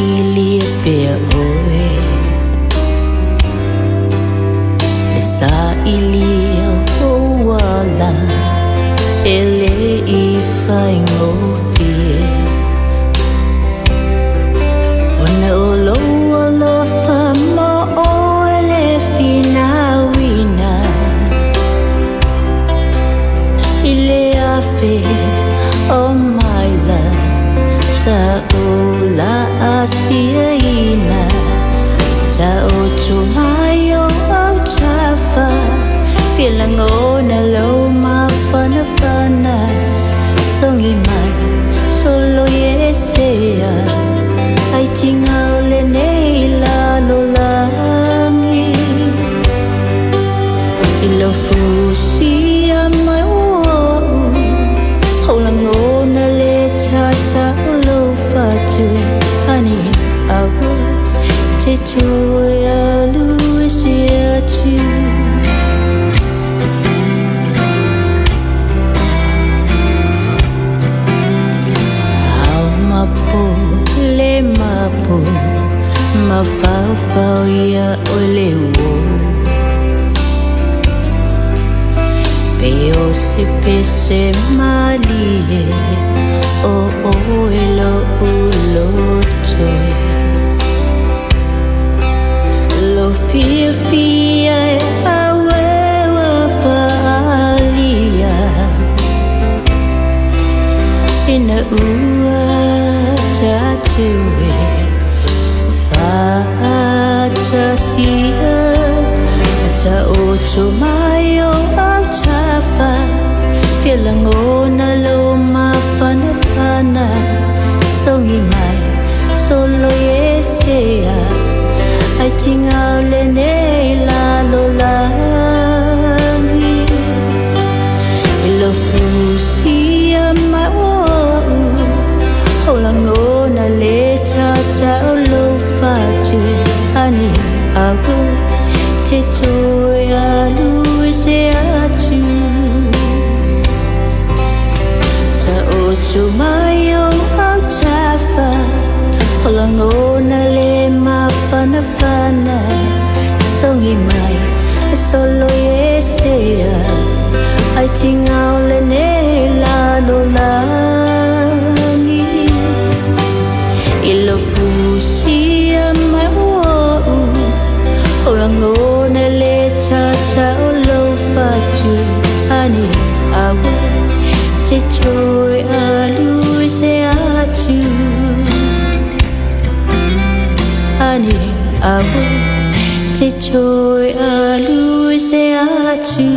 ili pe oe le sa ili o wala ele I whaingo fie ona o lo alofa E Lē Finauina I le afe o maila sa o la asiaina sa o tumayo au chafa filangona lo mafana fana songi mai solo yesea ai tinga le nei la lo langi ilo fusia mai o holangona le cha lo fatu ani awa te tue alu sia tu mapo le mapo ma fau ia o le wo peo se pese malie o elo ulo toi lo fia awe wa falia ina ua tatue fatasia ata oto mayo au tafa filangona lo mafana pana songi mai solo yesea ai tinga le nei la lo langi ilo fusia mai holangona le cha lo fatu ani ago te toi alu se atu sa otu mai au tafa holangona le mafana fana songi mai solo yesea ai tinga le nei la lo langi ilo fusia mai o holangona le cha lo fatu ani awa te toi alu se atu ani awa te toi alu se atu